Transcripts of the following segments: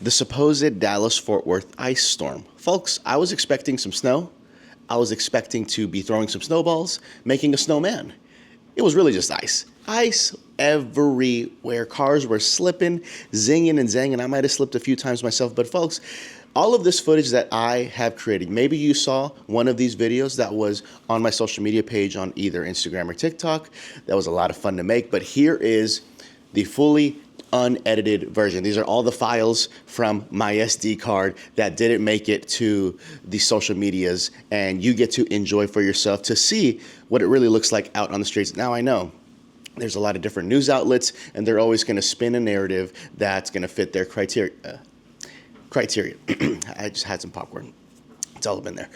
The supposed Dallas-Fort Worth ice storm. Folks, I was expecting some snow. I was expecting to be throwing some snowballs, making a snowman. It was really just ice. Ice everywhere. Cars were slipping, zinging and zanging. I might have slipped a few times myself, but folks, all of this footage that I have created, maybe you saw one of these videos that was on my social media page on either Instagram or TikTok. That was a lot of fun to make, but here is the fully unedited version. These are all the files from my SD card that didn't make it to the social medias, and you get to enjoy for yourself to see what it really looks like out on the streets. Now I know there's a lot of different news outlets, and they're always going to spin a narrative that's going to fit their criteria. I just had some popcorn. It's all been there.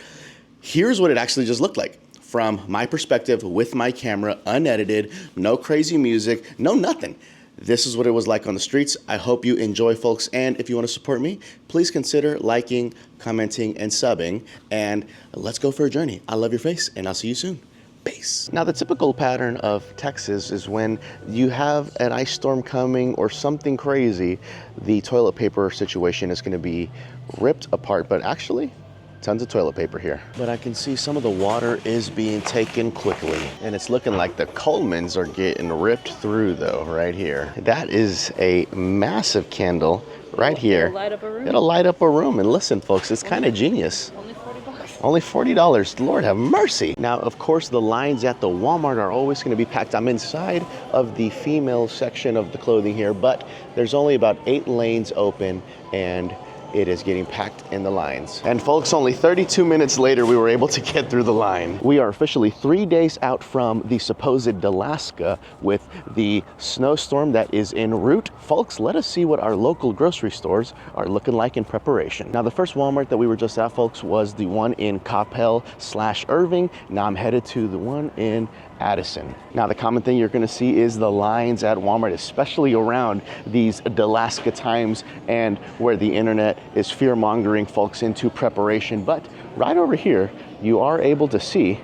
Here's what it actually just looked like from my perspective with my camera, unedited, no crazy music, no nothing. This is what it was like on the streets. I hope you enjoy, folks. And if you want to support me, please consider liking, commenting, and subbing. And let's go for a journey. I love your face, and I'll see you soon. Peace. Now, the typical pattern of Texas is when you have an ice storm coming or something crazy, the toilet paper situation is going to be ripped apart. But actually, tons of toilet paper here. But I can see some of the water is being taken quickly. And it's looking like the Colemans are getting ripped through though, right here. That is a massive candle right here. It'll light up a room. It'll light up a room. And listen, folks, it's kind of genius. Only $40. Only $40. Lord have mercy. Now, of course, the lines at the Walmart are always going to be packed. I'm inside of the female section of the clothing here, but there's only about 8 lanes open, and it is getting packed in the lines. And folks, only 32 minutes later, we were able to get through the line. We are officially 3 days out from the supposed Alaska with the snowstorm that is en route. Folks, let us see what our local grocery stores are looking like in preparation. Now, the first Walmart that we were just at, folks, was the one in Coppell/Irving. Now I'm headed to the one in Addison. Now, the common thing you're gonna see is the lines at Walmart, especially around these Alaska times and where the internet is fear-mongering folks into preparation. But right over here, you are able to see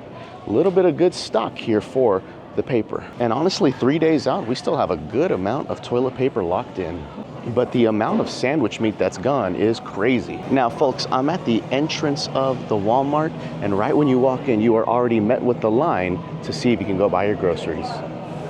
a little bit of good stock here for the paper. And honestly, 3 days out, we still have a good amount of toilet paper locked in. But the amount of sandwich meat that's gone is crazy. Now, folks, I'm at the entrance of the Walmart, and right when you walk in, you are already met with the line to see if you can go buy your groceries.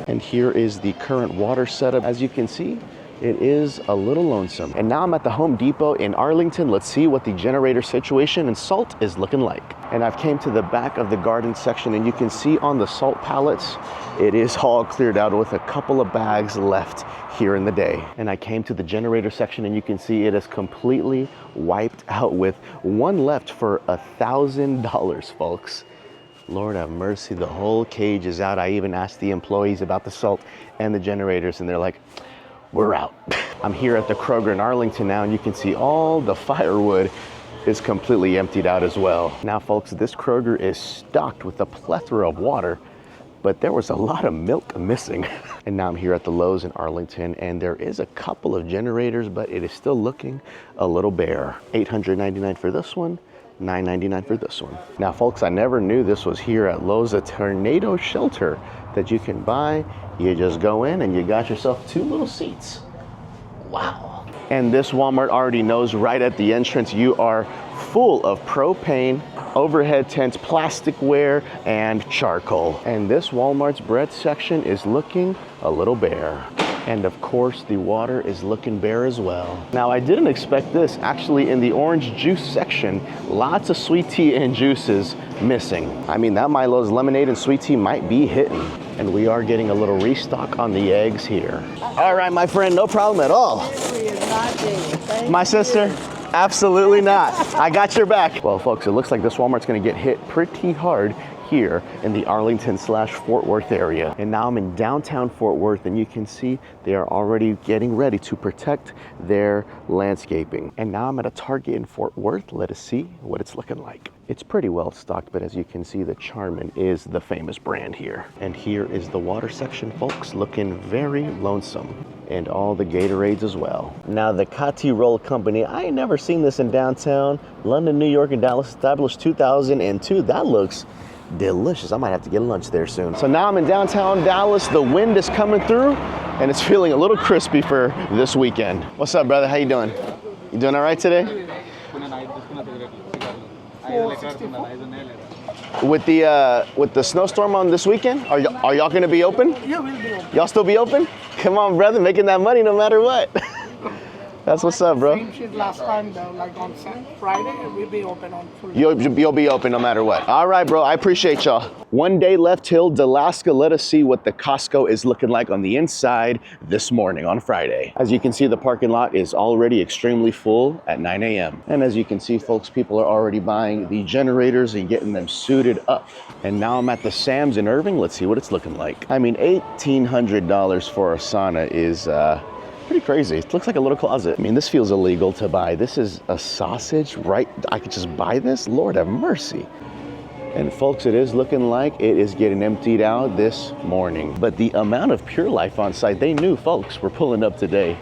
And here is the current water setup. As you can see, it is a little lonesome. And now I'm at the Home Depot in Arlington. Let's see what the generator situation and salt is looking like. And I've came to the back of the garden section, and you can see on the salt pallets, it is all cleared out with a couple of bags left here in the day. And I came to the generator section, and you can see it is completely wiped out with one left for $1,000, folks. Lord have mercy, the whole cage is out. I even asked the employees about the salt and the generators, and they're like, we're out. I'm here at the Kroger in Arlington now, and you can see all the firewood is completely emptied out as well. Now, folks, this Kroger is stocked with a plethora of water, but there was a lot of milk missing. And now I'm here at the Lowe's in Arlington, and there is a couple of generators, but it is still looking a little bare. $899 for this one, $999 for this one. Now, folks, I never knew this was here at Lowe's, a tornado shelter that you can buy. You just go in and you got yourself 2 little seats. Wow. And this Walmart already knows right at the entrance you are full of propane, overhead tents, plasticware, and charcoal. And this Walmart's bread section is looking a little bare. And of course, the water is looking bare as well. Now, I didn't expect this. Actually, in the orange juice section, lots of sweet tea and juices missing. I mean, that Milo's lemonade and sweet tea might be hitting. And we are getting a little restock on the eggs here. All right, my friend, no problem at all. My sister? Absolutely not. I got your back. Well, folks, it looks like this Walmart's gonna get hit pretty hard here in the Arlington/Fort Worth area. And now I'm in downtown Fort Worth, and you can see they are already getting ready to protect their landscaping. And now I'm at a Target in Fort Worth. Let us see what it's looking like. It's pretty well stocked, but as you can see, the Charmin is the famous brand here. And here is the water section, folks, looking very lonesome. And all the Gatorades as well. Now, the Kati Roll Company, I ain't never seen this in downtown. London, New York, and Dallas, established 2002. That looks delicious. I might have to get lunch there soon. So now I'm in downtown Dallas. The wind is coming through, and it's feeling a little crispy for this weekend. What's up, brother? How you doing? You doing all right today? With the snowstorm on this weekend, are y'all gonna be open? Yeah, we'll be open. Y'all still be open? Come on, brother, making that money no matter what. That's what's up, bro. Same shit last time, though, like on Friday, we'll be open on full day. You'll be open no matter what. All right, bro, I appreciate y'all. One day left till Alaska. Let us see what the Costco is looking like on the inside this morning on Friday. As you can see, the parking lot is already extremely full at 9 a.m. And as you can see, folks, people are already buying the generators and getting them suited up. And now I'm at the Sam's in Irving. Let's see what it's looking like. I mean, $1,800 for a sauna is pretty crazy. It looks like a little closet. I mean, this feels illegal to buy. This is a sausage, right? I could just buy this? Lord have mercy. And folks, it is looking like it is getting emptied out this morning. But the amount of Pure Life on site, they knew folks were pulling up today.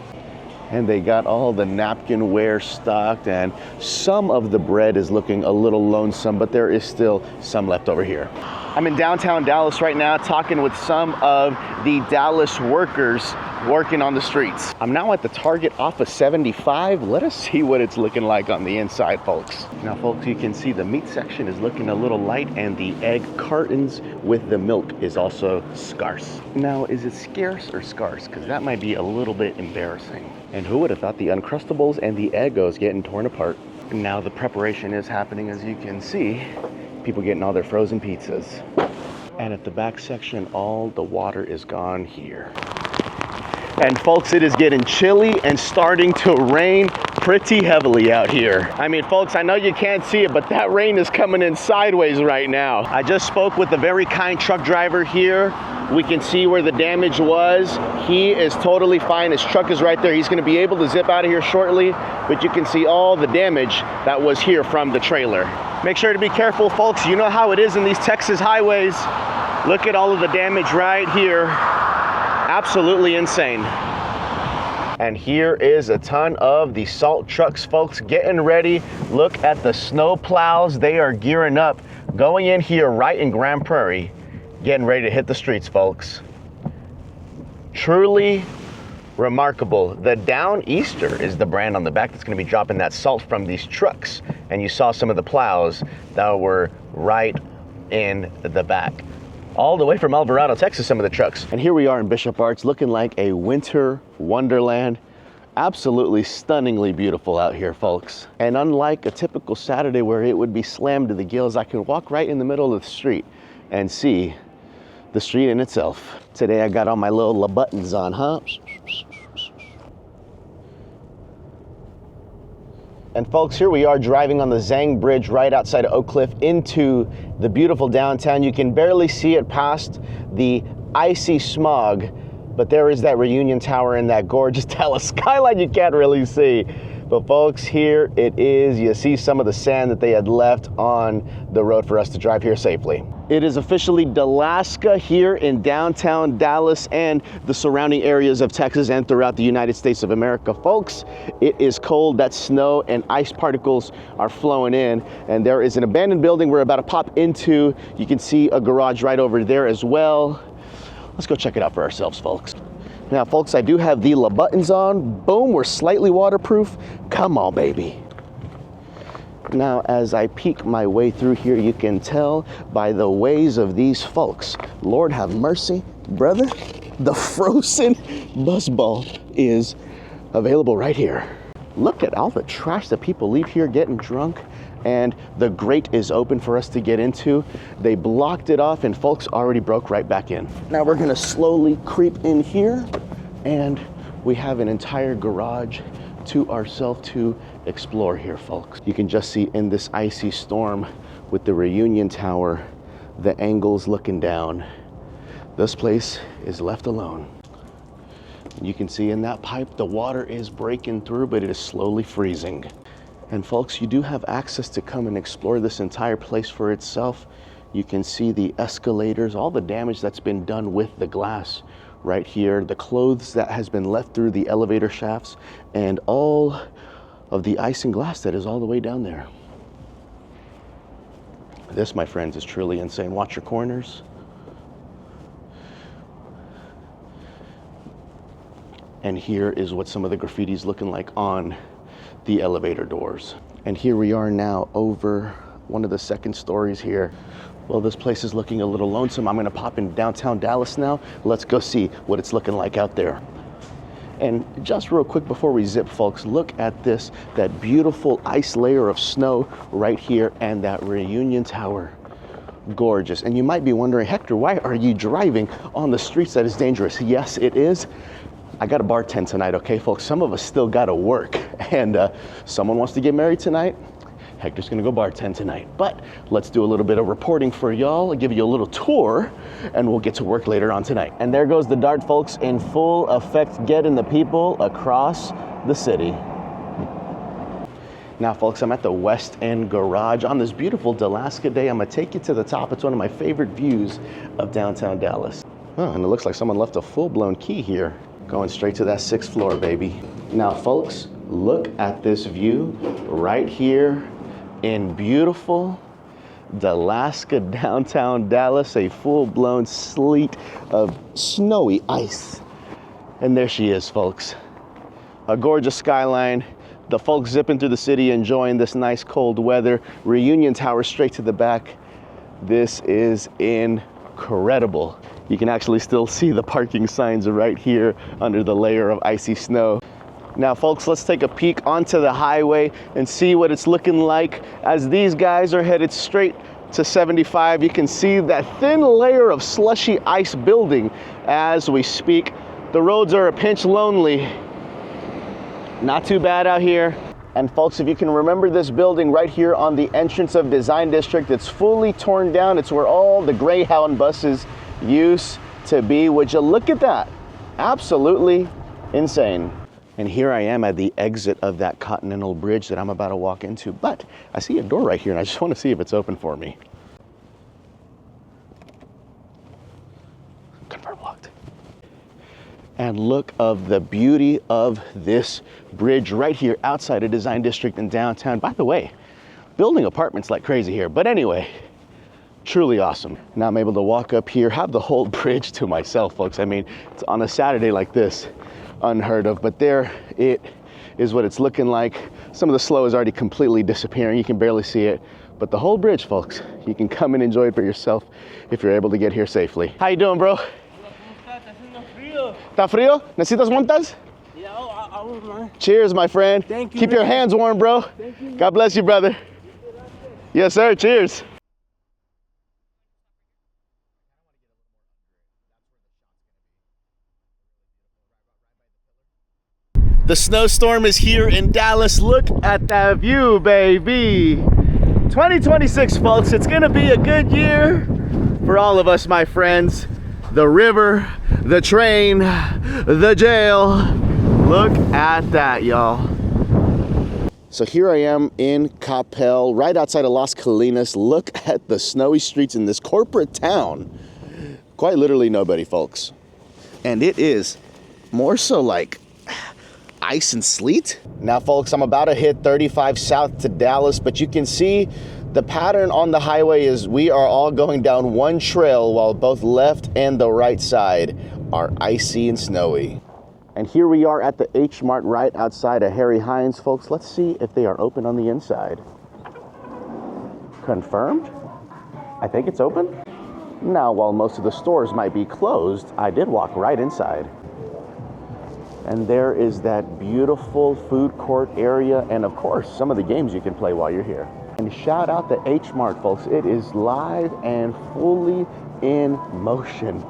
And they got all the napkinware stocked, and some of the bread is looking a little lonesome, but there is still some left over here. I'm in downtown Dallas right now talking with some of the Dallas workers working on the streets. I'm now at the Target off of 75. Let us see what it's looking like on the inside, folks. Now, folks, you can see the meat section is looking a little light, and the egg cartons with the milk is also scarce. Now, is it scarce or scarce? Because that might be a little bit embarrassing. And who would have thought the Uncrustables and the Eggos getting torn apart? Now the preparation is happening, as you can see. People getting all their frozen pizzas. And at the back section, all the water is gone here. And folks, it is getting chilly and starting to rain pretty heavily out here. I mean, folks, I know you can't see it, but that rain is coming in sideways right now. I just spoke with a very kind truck driver here. We can see where the damage was. He is totally fine. His truck is right there. He's gonna be able to zip out of here shortly, but you can see all the damage that was here from the trailer. Make sure to be careful, folks. You know how it is in these Texas highways. Look at all of the damage right here. Absolutely insane. And here is a ton of the salt trucks, folks, getting ready. Look at the snow plows. They are gearing up, going in here right in Grand Prairie, getting ready to hit the streets, folks. Truly remarkable. The Downeaster is the brand on the back that's going to be dropping that salt from these trucks. And you saw some of the plows that were right in the back. All the way from Alvarado, Texas, some of the trucks. And here we are in Bishop Arts, looking like a winter wonderland. Absolutely stunningly beautiful out here, folks. And unlike a typical Saturday where it would be slammed to the gills, I can walk right in the middle of the street and see the street in itself. Today I got all my little buttons on, huh? And folks, here we are driving on the Zhang Bridge right outside of Oak Cliff into the beautiful downtown. You can barely see it past the icy smog, but there is that Reunion Tower and that gorgeous Dallas skyline you can't really see. But folks, here it is. You see some of the sand that they had left on the road for us to drive here safely. It is officially Dalaska here in downtown Dallas and the surrounding areas of Texas and throughout the United States of America. Folks, it is cold. That snow and ice particles are flowing in, and there is an abandoned building we're about to pop into. You can see a garage right over there as well. Let's go check it out for ourselves, folks. Now, folks, I do have the buttons on. Boom, we're slightly waterproof. Come on, baby. Now, as I peek my way through here, you can tell by the ways of these folks. Lord have mercy, brother. The frozen buzzball is available right here. Look at all the trash that people leave here getting drunk. And the grate is open for us to get into. They blocked it off and folks already broke right back in. Now we're gonna slowly creep in here and we have an entire garage to ourselves to explore here, folks. You can just see in this icy storm with the Reunion Tower, the angles looking down. This place is left alone. You can see in that pipe, the water is breaking through, but it is slowly freezing. And folks, you do have access to come and explore this entire place for itself. You can see the escalators, all the damage that's been done with the glass right here, the clothes that has been left through the elevator shafts, and all of the ice and glass that is all the way down there. This, my friends, is truly insane. Watch your corners. And here is what some of the graffiti's looking like on the elevator doors. And here we are now over one of the second stories here. Well, this place is looking a little lonesome. I'm gonna pop in downtown Dallas now. Let's go see what it's looking like out there. And just real quick before we zip, folks, look at this, that beautiful ice layer of snow right here and that Reunion Tower. Gorgeous. And you might be wondering, Hector, why are you driving on the streets that is dangerous? Yes, it is. I got to bartend tonight, okay, folks? Some of us still got to work. And someone wants to get married tonight. Hector's gonna go bartend tonight. But let's do a little bit of reporting for y'all. I'll give you a little tour and we'll get to work later on tonight. And there goes the dart, folks, in full effect, getting the people across the city. Now, folks, I'm at the West End Garage on this beautiful Dalaska day. I'm gonna take you to the top. It's one of my favorite views of downtown Dallas. Oh, and it looks like someone left a full-blown key here. Going straight to that 6th floor, baby. Now, folks, look at this view right here in beautiful Dalaska, downtown Dallas, a full-blown sleet of snowy ice. And there she is, folks. A gorgeous skyline. The folks zipping through the city, enjoying this nice cold weather. Reunion Tower straight to the back. This is incredible. You can actually still see the parking signs right here under the layer of icy snow. Now, folks, let's take a peek onto the highway and see what it's looking like as these guys are headed straight to 75. You can see that thin layer of slushy ice building as we speak. The roads are a pinch lonely. Not too bad out here. And folks, if you can remember this building right here on the entrance of Design District, it's fully torn down. It's where all the Greyhound buses used to be. Would you look at that? Absolutely insane. And here I am at the exit of that Continental bridge that I'm about to walk into. But I see a door right here and I just want to see if it's open for me. Confirm locked. And look of the beauty of this bridge right here outside of Design District in downtown. By the way, building apartments like crazy here. But anyway, truly awesome. Now I'm able to walk up here, have the whole bridge to myself, folks. I mean, it's on a Saturday like this, unheard of, but there it is what it's looking like. Some of the snow is already completely disappearing. You can barely see it, but the whole bridge, folks, you can come and enjoy it for yourself if you're able to get here safely. How you doing, bro? ¿Está frío? ¿Necesitas montas? Yeah, I will, man. Cheers, my friend. Thank you. Keep your hands warm, bro. Thank you. God bless you, brother. Yes, sir. Cheers. The snowstorm is here in Dallas. Look at that view, baby. 2026, folks. It's gonna be a good year for all of us, my friends. The river, the train, the jail. Look at that, y'all. So here I am in Coppell, right outside of Las Colinas. Look at the snowy streets in this corporate town. Quite literally nobody, folks. And it is more so like ice and sleet. Now, folks, I'm about to hit 35 south to Dallas, but you can see the pattern on the highway is we are all going down one trail while both left and the right side are icy and snowy. And here we are at the H Mart right outside of Harry Hines, folks. Let's see if they are open on the inside. Confirmed? I think it's open. Now, while most of the stores might be closed, I did walk right inside. And there is that beautiful food court area and of course some of the games you can play while you're here. And shout out to H Mart, folks. It is live and fully in motion.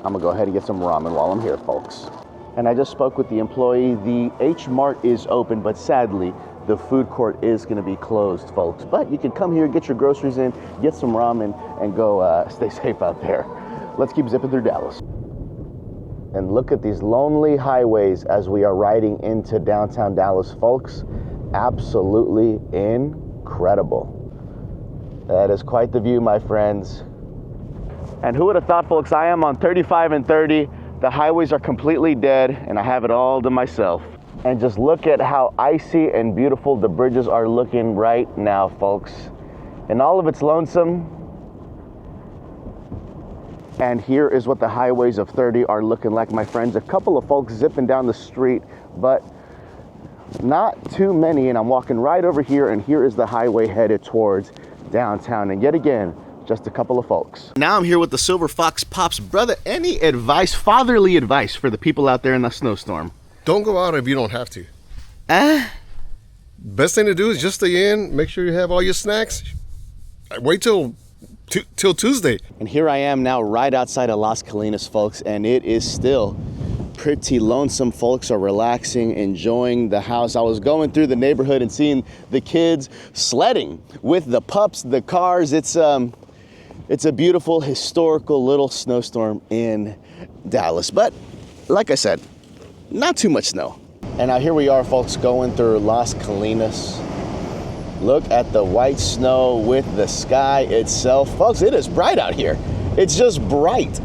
I'm gonna go ahead and get some ramen while I'm here, folks. And I just spoke with the employee. The H Mart is open, but sadly, the food court is gonna be closed, folks. But you can come here, get your groceries in, get some ramen, and go stay safe out there. Let's keep zipping through Dallas. And look at these lonely highways as we are riding into downtown Dallas, folks. Absolutely incredible. That is quite the view, my friends. And who would have thought, folks, I am on 35 and 30. The highways are completely dead and I have it all to myself. And just look at how icy and beautiful the bridges are looking right now, folks. And all of it's lonesome. And here is what the highways of 30 are looking like, my friends. A couple of folks zipping down the street, but not too many, and I'm walking right over here, and here is the highway headed towards downtown. And yet again, just a couple of folks. Now I'm here with the Silver Fox Pops. Brother, any advice, fatherly advice for the people out there in the snowstorm? Don't go out if you don't have to. Best thing to do is just stay in, make sure you have all your snacks. Wait till Tuesday. And here I am now right outside of Las Colinas, folks, and it is still pretty lonesome. Folks are relaxing, enjoying the house. I was going through the neighborhood and seeing the kids sledding with the pups, the cars. It's a beautiful, historical little snowstorm in Dallas. But like I said, not too much snow. And now here we are, folks, going through Las Colinas. Look at the white snow with the sky itself. Folks, it is bright out here. It's just bright.